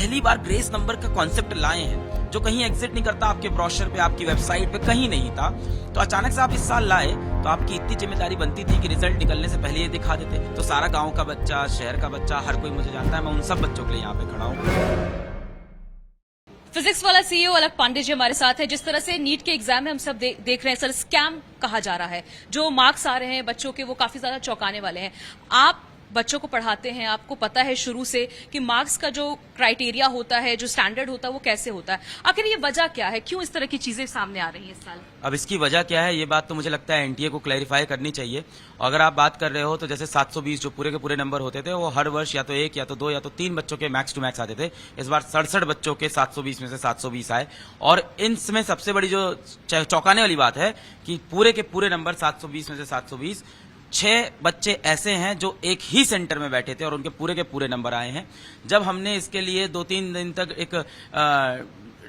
पहली बार grace number का concept लाए हैं, जो कहीं एग्जिट नहीं करता, आपके ब्रोशर पे, आपकी वेबसाइट पे कहीं नहीं था। तो अचानक से आप इस साल लाए, तो आपकी इतनी जिम्मेदारी बनती थी कि रिजल्ट निकलने से पहले ये दिखा देते। तो सारा गांव का बच्चा, शहर का बच्चा, हर कोई मुझे जानता है, मैं उन सब बच्चों के लिए यहाँ पे खड़ा हूँ। फिजिक्स वाला सीईओ अलक पांडे जी हमारे साथ है। जिस तरह से नीट के एग्जाम में हम सब देख रहे हैं, सर स्कैम कहा जा रहा है, जो मार्क्स आ रहे हैं बच्चों के वो काफी ज्यादा चौंकाने वाले हैं। आप बच्चों को पढ़ाते हैं, आपको पता है शुरू से कि मार्क्स का जो क्राइटेरिया होता है, जो स्टैंडर्ड होता है, वो कैसे होता है। आखिर ये वजह क्या है, क्यों इस तरह की चीजें सामने आ रही हैं इस साल? अब इसकी वजह क्या है, ये बात तो मुझे लगता है एनटीए को क्लैरिफाई करनी चाहिए। अगर आप बात कर रहे हो तो जैसे 720 जो पूरे के पूरे नंबर होते थे, वो हर वर्ष या तो 1 या तो 2 या तो 3 बच्चों के मैक्स टू मैक्स आते थे। इस बार 67 बच्चों के 720 में से 720 आए। और इनमें सबसे बड़ी जो चौंकाने वाली बात है कि पूरे के पूरे नंबर 720 में से 720, 6 बच्चे ऐसे हैं जो एक ही सेंटर में बैठे थे और उनके पूरे के पूरे नंबर आए हैं। जब हमने इसके लिए 2-3 दिन तक एक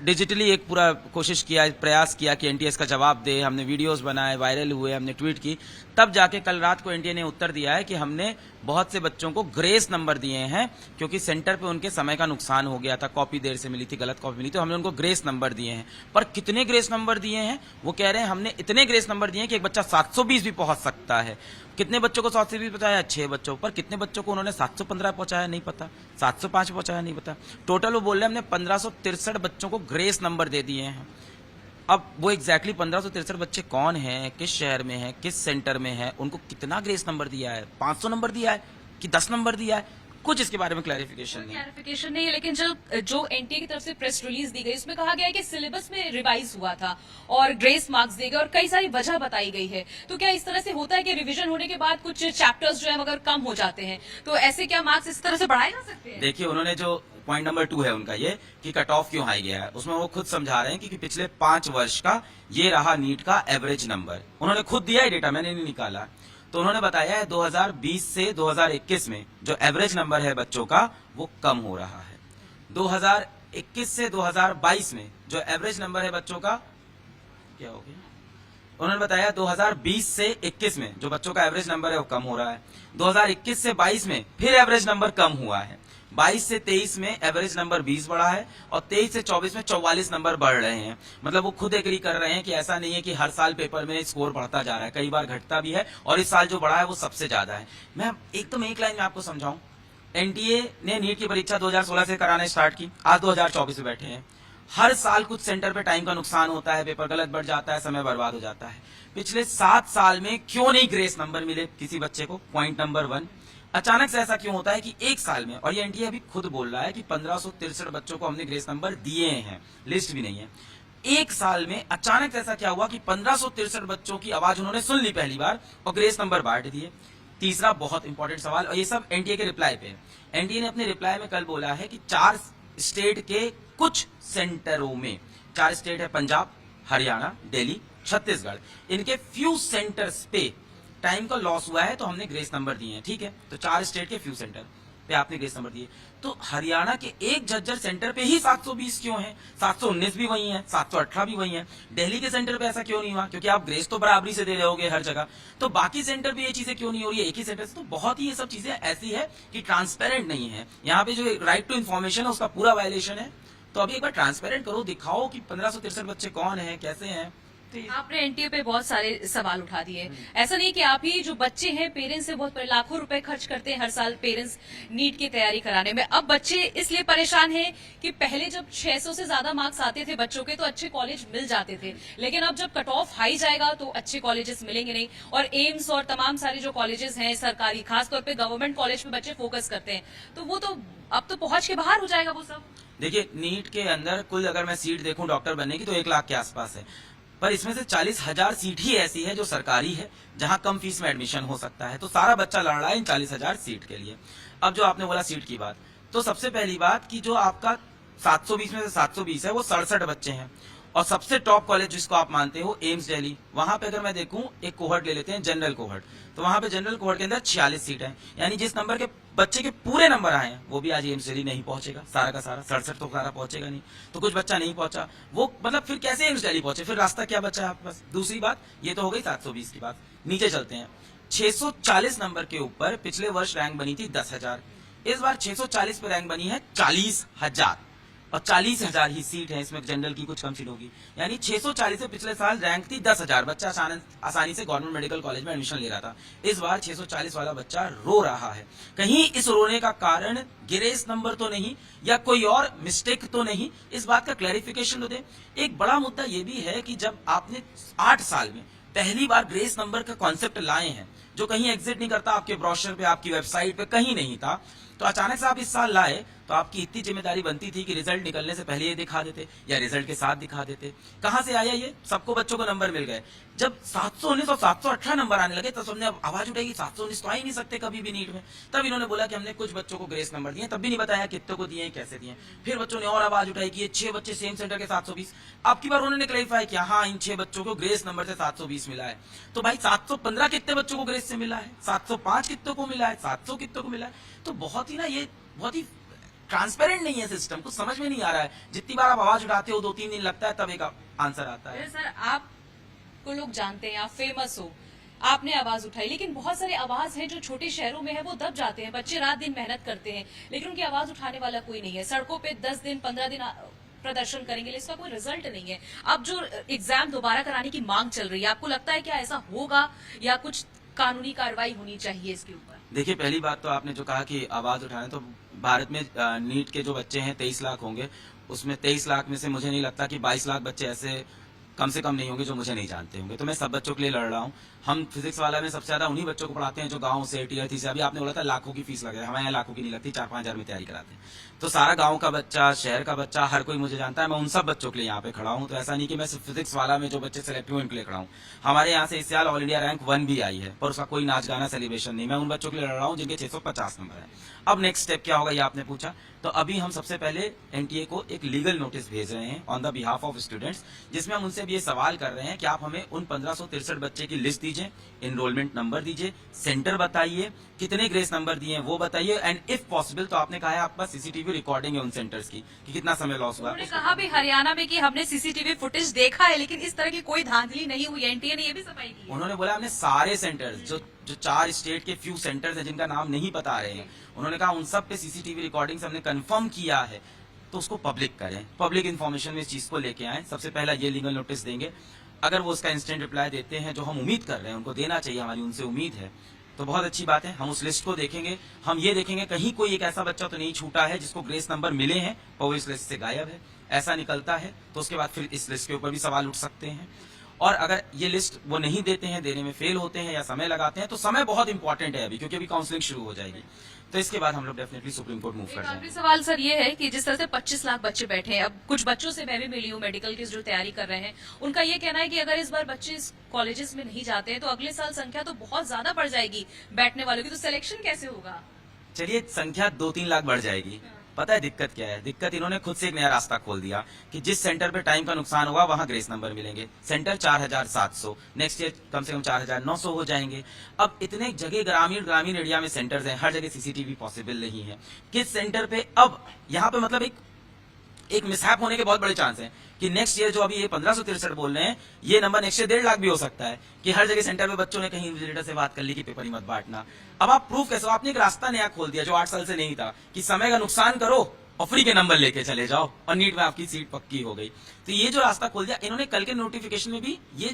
डिजिटली एक पूरा कोशिश किया, प्रयास किया कि एनटीए इसका जवाब दे, हमने वीडियोस बनाए, वायरल हुए, हमने ट्वीट की, तब जाके कल रात को एनटीए ने उत्तर दिया है कि हमने बहुत से बच्चों को ग्रेस नंबर दिए हैं क्योंकि सेंटर पे उनके समय का नुकसान हो गया था, कॉपी देर से मिली थी, गलत कॉपी मिली, तो हमने उनको ग्रेस नंबर दिए हैं। पर कितने ग्रेस नंबर दिए हैं, वो कह रहे हैं हमने इतने ग्रेस नंबर दिए हैं कि एक बच्चा 720 भी पहुंच सकता है। कितने बच्चों को 720 पहुंचाया? 6 बच्चों पर। कितने बच्चों को उन्होंने 715 पहुंचाया? नहीं पता। 705 पहुंचाया? नहीं पता। टोटल वो बोल रहे हैं हमने 1563 बच्चों को ग्रेस नंबर दे दिए हैं। अब वो एग्जैक्टली 1563 बच्चे कौन हैं, किस शहर में हैं, किस सेंटर में हैं, उनको कितना ग्रेस नंबर दिया है? 500 नंबर दिया है कि 10 नंबर दिया है? कुछ इसके बारे में क्लैरिफिकेशन नहीं है। लेकिन जो एनटीए की तरफ से प्रेस रिलीज दी गई, उसमें कहा गया है कि सिलेबस में रिवाइज हुआ था और ग्रेस मार्क्स दिए गए और कई सारी वजह बताई गई है। तो क्या इस तरह से होता है कि रिवीजन होने के बाद कुछ चैप्टर्स जो है अगर कम हो जाते हैं, तो ऐसे क्या मार्क्स इस तरह से बढ़ाए जा सकते हैं? देखिए, उन्होंने जो पॉइंट नंबर 2 है उनका ये कि कट ऑफ क्यों हाई गया है, उसमें वो खुद समझा रहे हैं कि पिछले 5 वर्ष का ये रहा नीट का एवरेज नंबर। उन्होंने खुद दिया है डेटा, मैंने नहीं निकाला। तो उन्होंने बताया है 2020 से 2021 में जो एवरेज नंबर है बच्चों का वो कम हो रहा है। 2021 से 2022 में जो एवरेज नंबर है बच्चों का क्या हो गया, उन्होंने बताया 2020 से 21 में जो बच्चों का एवरेज नंबर है वो कम हो रहा है। 2021 से 22 में फिर एवरेज नंबर कम हुआ है। 22 से 23 में एवरेज नंबर 20 बढ़ा है और 23 से 24 में 44 नंबर बढ़ रहे हैं। मतलब वो खुद एग्री कर रहे हैं कि ऐसा नहीं है कि हर साल पेपर में स्कोर बढ़ता जा रहा है, कई बार घटता भी है और इस साल जो बढ़ा है वो सबसे ज्यादा है। मैं एकदम एक लाइन में आपको समझाऊं, एनटीए ने नीट की परीक्षा 2016 से कराने स्टार्ट की, आज 2024 में बैठे हैं। हर साल कुछ सेंटर पे टाइम का नुकसान होता है, पेपर गलत बढ़ जाता है, समय बर्बाद हो जाता है। पिछले 7 साल में क्यों नहीं ग्रेस नंबर मिले किसी बच्चे को? Point number 1। अचानक से ऐसा क्यों होता है कि एक साल में, और ये एनटीए अभी खुद बोल रहा है कि 1563 बच्चों को हमने ग्रेस नंबर दिए हैं, लिस्ट भी नहीं है। एक साल में अचानक ऐसा क्या हुआ कि 1563 बच्चों की आवाज उन्होंने सुन ली पहली बार और ग्रेस नंबर बांट दिए? तीसरा बहुत इंपॉर्टेंट सवाल, और ये सब एनटीए के रिप्लाई पे है। एनटीए ने अपने रिप्लाई में कल बोला है कि 4 स्टेट के कुछ सेंटरों में, 4 स्टेट है पंजाब, हरियाणा, दिल्ली, छत्तीसगढ़, इनके फ्यू सेंटर्स पे टाइम का लॉस हुआ है तो हमने ग्रेस नंबर दिए हैं। ठीक है, तो 4 स्टेट के फ्यू सेंटर पे आपने ग्रेस नंबर दिए। तो हरियाणा के एक झज्जर सेंटर पे ही 720 क्यों है? 719 भी वही है, 718 भी वही है। दिल्ली के सेंटर पे ऐसा क्यों नहीं हुआ? क्योंकि आप ग्रेस तो बराबरी से दे रहे होगे हर जगह, तो बाकी सेंटर पे ये चीजें क्यों नहीं हो रही है एक ही सेंटर से? तो बहुत ही ये सब चीजें ऐसी है कि ट्रांसपेरेंट नहीं है। यहाँ पे जो राइट टू इन्फॉर्मेशन है उसका पूरा वायलेशन है। तो अभी एक बार ट्रांसपेरेंट करो, दिखाओ कि 1563 बच्चे कौन है, कैसे हैं। आपने एनटीए पे बहुत सारे सवाल उठा दिए। ऐसा नहीं कि आप ही जो बच्चे हैं, पेरेंट्स से बहुत लाखों रुपए खर्च करते हैं हर साल पेरेंट्स नीट की तैयारी कराने में। अब बच्चे इसलिए परेशान हैं कि पहले जब 600 से ज्यादा मार्क्स आते थे बच्चों के तो अच्छे कॉलेज मिल जाते थे, लेकिन अब जब कट ऑफ हाई जाएगा तो अच्छे कॉलेजेस मिलेंगे नहीं। और एम्स और तमाम सारे जो कॉलेजेस हैं सरकारी, खासतौर पर गवर्नमेंट कॉलेज में बच्चे फोकस करते हैं, तो वो तो अब तो पहुंच के बाहर हो जाएगा वो सब। देखिए, नीट के अंदर कुल अगर मैं सीट देखूं डॉक्टर बनने की तो 1 लाख के आसपास है, पर इसमें से 40,000 सीट ही ऐसी है जो सरकारी है, जहां कम फीस में एडमिशन हो सकता है। तो सारा बच्चा लड़ रहा है इन 40,000 सीट के लिए। अब जो आपने बोला सीट की बात, तो सबसे पहली बात कि जो आपका 720 में से 720 है वो 67 बच्चे हैं। और सबसे टॉप कॉलेज जिसको आप मानते हो एम्स दिल्ली, वहां पे अगर मैं देखूं एक कोहर्ट ले लेते हैं जनरल कोहर्ट, तो वहां पे जनरल कोहर्ट के अंदर 46 सीट है। यानी जिस नंबर के बच्चे के पूरे नंबर आए हैं वो भी आज एम्स दिल्ली नहीं पहुंचेगा, सारा का सारा 67 तो सारा पहुंचेगा नहीं। तो कुछ बच्चा नहीं पहुंचा, वो मतलब फिर कैसे एम्स दिल्ली पहुंचे? फिर रास्ता क्या बचा है आपके पास? दूसरी बात, ये तो हो गई 720 की बात। नीचे चलते हैं, 640 नंबर के ऊपर पिछले वर्ष रैंक बनी थी 10,000, इस बार 640 पे रैंक बनी है 40,000। और 40,000 ही सीट है, इसमें जनरल की कुछ कम सीट होगी, यानी 640 से पिछले साल रैंक थी 10,000, बच्चा आसानी से गवर्नमेंट मेडिकल कॉलेज में एडमिशन ले रहा था। इस बार 640 वाला बच्चा रो रहा है। कहीं इस रोने का कारण ग्रेस नंबर तो नहीं या कोई और मिस्टेक तो नहीं, इस बात का क्लैरिफिकेशन तो दे। एक बड़ा मुद्दा यह भी है कि जब आपने 8 साल में पहली बार ग्रेस नंबर का कॉन्सेप्ट लाए हैं, जो कहीं एग्जिट नहीं करता, आपके ब्रोशर पे, आपकी वेबसाइट पे कहीं नहीं था, तो अचानक से आप इस साल लाए, तो आपकी इतनी जिम्मेदारी बनती थी कि रिजल्ट निकलने से पहले ये दिखा देते या रिजल्ट के साथ दिखा देते। कहां से आया ये? सबको बच्चों को नंबर मिल गए। जब 719 और 718 नंबर आने लगे, तब सबने आवाज उठाई 719 तो आ ही नहीं सकते कभी भी नीट में। तब इन्होंने बोला कि हमने कुछ बच्चों को ग्रेस नंबर दिए, तब भी नहीं बताया कितने को दिए, कैसे दिए। फिर बच्चों ने और आवाज उठाई कि ये 6 बच्चे सेम सेंटर के 720। अब की बार उन्होंने क्लैरिफाई किया, हाँ इन 6 बच्चों को ग्रेस नंबर से 720 मिला है। तो भाई 715 कितने बच्चों को ग्रेस से मिला है, 705 कितनों को मिला है, 700 कितनों को मिला है। तो बहुत ही ना, ये बहुत ही ट्रांसपेरेंट नहीं है सिस्टम, कुछ समझ में नहीं आ रहा है। जितनी बार आप आवाज उठाते हो 2-3 दिन लगता है, तब एक आंसर आता है। सर, आपको लोग जानते हैं, आप फेमस हो, आपने आवाज उठाई, लेकिन बहुत सारे आवाज हैं जो छोटे शहरों में है, वो दब जाते हैं। बच्चे रात दिन मेहनत करते हैं, लेकिन उनकी आवाज उठाने वाला कोई नहीं है। सड़कों पे 10 दिन 15 दिन प्रदर्शन करेंगे, इसका कोई रिजल्ट नहीं है। अब जो एग्जाम दोबारा कराने की मांग चल रही है, आपको लगता है क्या ऐसा होगा या कुछ कानूनी कार्रवाई होनी चाहिए इसके ऊपर? देखिए, पहली बात तो आपने जो कहा कि आवाज उठाने, तो भारत में नीट के जो बच्चे हैं 23 लाख होंगे, उसमें 23 लाख में से मुझे नहीं लगता कि 22 लाख बच्चे ऐसे कम से कम नहीं होंगे जो मुझे नहीं जानते होंगे। तो मैं सब बच्चों के लिए लड़ रहा हूँ। हम फिजिक्स वाला में सबसे ज्यादा उन्हीं बच्चों को पढ़ाते हैं जो गांव से, टीयर 3 से। अभी आपने बोला था लाखों की फीस लग रही है, हमारे यहाँ लाखों की नहीं लगती, 4-5 हजार में तैयारी कराते हैं। तो सारा गांव का बच्चा, शहर का बच्चा, हर कोई मुझे जानता है। मैं उन सब बच्चों के लिए यहाँ पे खड़ा हूँ। तो ऐसा नहीं कि मैं सिर्फ फिजिक्स वाला में जो बच्चे सेलेक्ट हुए उनके लिए खड़ा हूँ। हमारे यहाँ से इस साल ऑल इंडिया रैंक 1 भी आई है, पर उसका कोई नाच गाना सेलिब्रेशन नहीं। मैं उन बच्चों के लिए लड़ रहा हूँ जिनके 650 नंबर है। अब नेक्स्ट स्टेप क्या होगा, ये आपने पूछा। तो अभी हम सबसे पहले एनटीए को एक लीगल नोटिस भेज रहे हैं on the behalf of students, जिसमें हम उनसे भी ये सवाल कर रहे हैं कि आप हमें उन 1563 बच्चे की लिस्ट दीजिए, एनरोलमेंट नंबर दीजिए, सेंटर बताइए, कितने ग्रेस नंबर दिए हैं वो बताइए, एंड इफ पॉसिबल तो आपने कहा है आपके पास सीसीटीवी रिकॉर्डिंग है उन सेंटर्स की कि कितना समय लॉस हुआ। उन्होंने कहा भी हरियाणा में कि हमने सीसीटीवी फुटेज देखा है, लेकिन इस तरह की कोई धांधली नहीं हुई। एनटीए ने ये भी सफाई दी। उन्होंने बोला हमने सारे सेंटर्स, जो 4 स्टेट के फ्यू सेंटर्स हैं जिनका नाम नहीं बता रहे हैं, उन्होंने कहा उन सब पे सीसीटीवी रिकॉर्डिंग हमने कंफर्म किया है, तो उसको पब्लिक करें, पब्लिक इन्फॉर्मेशन में इस चीज को लेके आए। सबसे पहला ये लीगल नोटिस देंगे। अगर वो उसका इंस्टेंट रिप्लाई देते हैं, जो हम उम्मीद कर रहे हैं उनको देना चाहिए, हमारी उनसे उम्मीद है, तो बहुत अच्छी बात है। हम उस लिस्ट को देखेंगे, हम ये देखेंगे कहीं कोई एक ऐसा बच्चा तो नहीं छूटा है जिसको ग्रेस नंबर मिले हैं और वो इस लिस्ट से गायब है। ऐसा निकलता है तो उसके बाद फिर इस लिस्ट के ऊपर भी सवाल उठ सकते हैं। और अगर ये लिस्ट वो नहीं देते हैं, देने में फेल होते हैं या समय लगाते हैं, तो समय बहुत इंपॉर्टेंट है अभी, क्योंकि अभी काउंसलिंग शुरू हो जाएगी। तो इसके बाद हम लोग डेफिनेटली सुप्रीम कोर्ट मूव कर एक जाएंगे। आखिरी सवाल सर ये है कि जिस तरह से 25 लाख बच्चे बैठे हैं, अब कुछ बच्चों से मैं भी मिली हूँ मेडिकल की जो तैयारी कर रहे हैं, उनका ये कहना है कि अगर इस बार बच्चे कॉलेजेस में नहीं जाते हैं तो अगले साल संख्या तो बहुत ज्यादा बढ़ जाएगी बैठने वालों की, तो सिलेक्शन कैसे होगा? चलिए, संख्या 2-3 लाख बढ़ जाएगी। पता है दिक्कत क्या है? दिक्कत इन्होंने खुद से एक नया रास्ता खोल दिया कि जिस सेंटर पे टाइम का नुकसान होगा वहां ग्रेस नंबर मिलेंगे। सेंटर 4700, नेक्स्ट ईयर कम से कम 4900 हो जाएंगे। अब इतने जगह ग्रामीण एरिया में सेंटर्स हैं, हर जगह सीसीटीवी पॉसिबल नहीं है। किस सेंटर पे, अब यहाँ पे मतलब एक मिसहैप होने के बहुत बड़े चांस हैं कि नेक्स्ट ईयर जो अभी ये 1563 बोल रहे हैं, ये नंबर नेक्स्ट ईयर 1.5 लाख भी हो सकता है कि हर जगह सेंटर पे बच्चों ने कहीं इन्विजिलेटर से बात कर ली कि पेपर ही मत बांटना। अब आप प्रूफ कैसे? आपने एक रास्ता नया खोल दिया जो 8 साल से नहीं था कि समय का नुकसान करो और फ्री के नंबर लेके चले जाओ और नीट में आपकी सीट पक्की हो गई। तो ये जो रास्ता खोल दिया इन्होंने, कल के नोटिफिकेशन में भी ये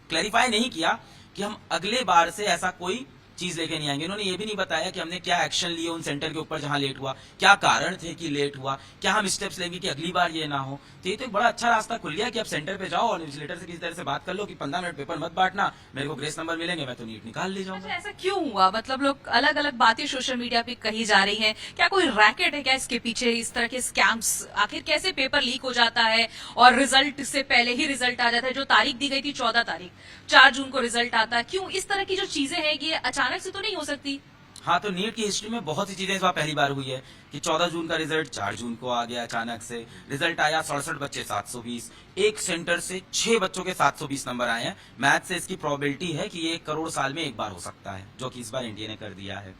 क्लैरिफाई नहीं किया कि हम अगले बार से ऐसा कोई चीज लेके नहीं आएंगे। इन्होंने ये भी नहीं बताया कि हमने क्या एक्शन लिए उन सेंटर के ऊपर जहां लेट हुआ, क्या कारण थे कि लेट हुआ, क्या हम स्टेप्स लेंगे कि अगली बार ये ना हो। तो ये तो एक बड़ा अच्छा रास्ता खुल गया कि आप सेंटर पे जाओ और इन्विजिलेटर से किसी तरह से बात कर लो कि 15 मिनट पेपर मत बांटना, मेरे को ग्रेस नंबर मिलेंगे, मैं तो नीट निकाल ले जाऊंगा। अच्छा, ऐसा क्यों हुआ? मतलब लोग अलग अलग बातें सोशल मीडिया पे कही जा रही हैं, क्या कोई रैकेट है क्या इसके पीछे? इस तरह के स्कैम्स, आखिर कैसे पेपर लीक हो जाता है और रिजल्ट से पहले ही रिजल्ट आ जाता है? जो तारीख दी गई थी 14 तारीख, 4 जून को रिजल्ट आता है। क्यों इस तरह की जो चीजें हैं ये अचानक से तो नहीं हो सकती? हाँ, तो नीट की हिस्ट्री में बहुत सी चीजें इस बार पहली बार हुई है कि 14 जून का रिजल्ट 4 जून को आ गया अचानक से। रिजल्ट आया 67 बच्चे 720, एक सेंटर से 6 बच्चों के 720 नंबर आए हैं। मैथ से इसकी प्रोबेबिलिटी है कि ये 1 करोड़ साल में एक बार हो सकता है, जो कि इस बार इंडिया ने कर दिया है।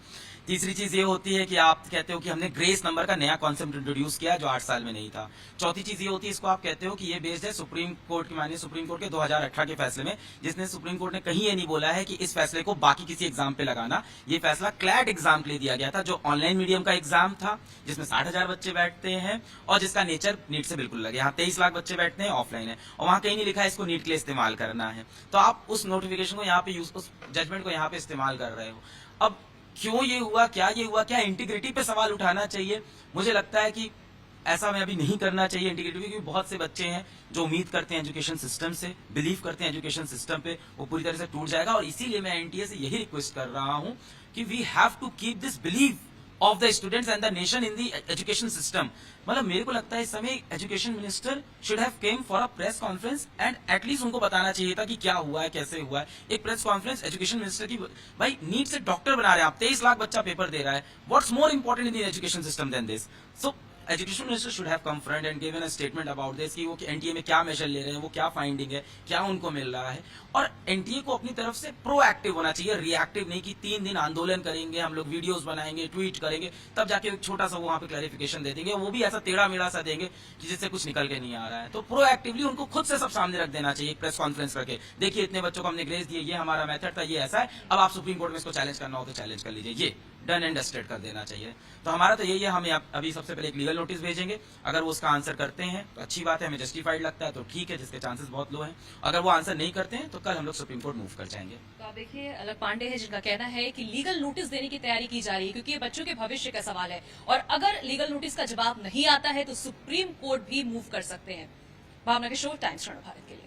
तीसरी चीज ये होती है कि आप कहते हो कि हमने ग्रेस नंबर का नया कॉन्सेप्ट इंट्रोड्यूस किया जो 8 साल में नहीं था। चौथी चीज ये होती है, इसको आप कहते हो कि ये बेस्ड है सुप्रीम कोर्ट की, माननीय सुप्रीम कोर्ट के 2018 के फैसले में, जिसने सुप्रीम कोर्ट ने कहीं ये नहीं बोला है कि इस फैसले को बाकी किसी एग्जाम पे लगाना। ये फैसला क्लैट एग्जाम के लिए दिया गया था, जो ऑनलाइन मीडियम का एग्जाम था, जिसमें 60,000 बच्चे बैठते हैं और जिसका नेचर नीट से बिल्कुल लगे। यहाँ 23 लाख बच्चे बैठते हैं, ऑफलाइन है, और वहां कहीं नहीं लिखा है इसको नीट के लिए इस्तेमाल करना है। तो आप उस नोटिफिकेशन को यहाँ पे उस जजमेंट को यहाँ पे इस्तेमाल कर रहे हो। अब क्यों ये हुआ, क्या ये हुआ, क्या इंटीग्रिटी पे सवाल उठाना चाहिए? मुझे लगता है कि ऐसा मैं अभी नहीं करना चाहिए इंटीग्रिटी, क्योंकि बहुत से बच्चे हैं जो उम्मीद करते हैं एजुकेशन सिस्टम से, बिलीव करते हैं एजुकेशन सिस्टम पे, वो पूरी तरह से टूट जाएगा। और इसीलिए मैं एनटीए से यही रिक्वेस्ट कर रहा हूं कि we have to keep this belief of the students and the nation in the education system. मतलब मेरे को लगता है इस समय education minister should have came for a press conference and at least उनको बताना चाहिए था कि क्या हुआ है, कैसे हुआ है। एक प्रेस कॉन्फ्रेंस एजुकेशन मिनिस्टर की, भाई नीट से डॉक्टर बना रहे हैं आप, 23 लाख बच्चा पेपर दे रहा है, what's more important in the education system than this? So education minister should have come front and given a statement about this कि वो एनटीए में क्या मेजर ले रहे हैं, वो क्या फाइंडिंग है, क्या उनको मिल रहा है। और एनटीए को अपनी तरफ से प्रोएक्टिव होना चाहिए, रिएक्टिव नहीं कि 3 दिन आंदोलन करेंगे, हम लोग वीडियोस बनाएंगे, ट्वीट करेंगे, तब जाके एक छोटा सा वहां पे क्लैरिफिकेशन दे देंगे, वो भी ऐसा टेढ़ा मेढ़ा सा देंगे कि जिससे कुछ निकल के नहीं आ रहा है। तो प्रोएक्टिवली उनको खुद से सब सामने रख देना चाहिए, प्रेस कॉन्फ्रेंस करके, देखिए इतने बच्चों को हमने ग्रेस दिए, ये हमारा मेथड था, ये ऐसा है, अब आप सुप्रीम कोर्ट में इसको चैलेंज करना हो तो चैलेंज कर लीजिए, ये डन एंड डस्टेड कर देना चाहिए। तो हमारा तो यही है, हम अभी सबसे पहले एक लीगल नोटिस भेजेंगे, अगर वो उसका आंसर करते हैं तो अच्छी बात है, हमें जस्टिफाइड लगता है तो ठीक है, जिसके चांसेस बहुत लो हैं। अगर वो आंसर नहीं करते हैं तो कल हम लोग सुप्रीम कोर्ट मूव कर जाएंगे। तो आप देखिए, अलग पांडे है जिनका कहना है कि लीगल नोटिस देने की तैयारी की जा रही है, क्योंकि ये बच्चों के भविष्य का सवाल है, और अगर लीगल नोटिस का जवाब नहीं आता है तो सुप्रीम कोर्ट भी मूव कर सकते हैं। भावना किशोर, टाइम्स रणभारत के लिए।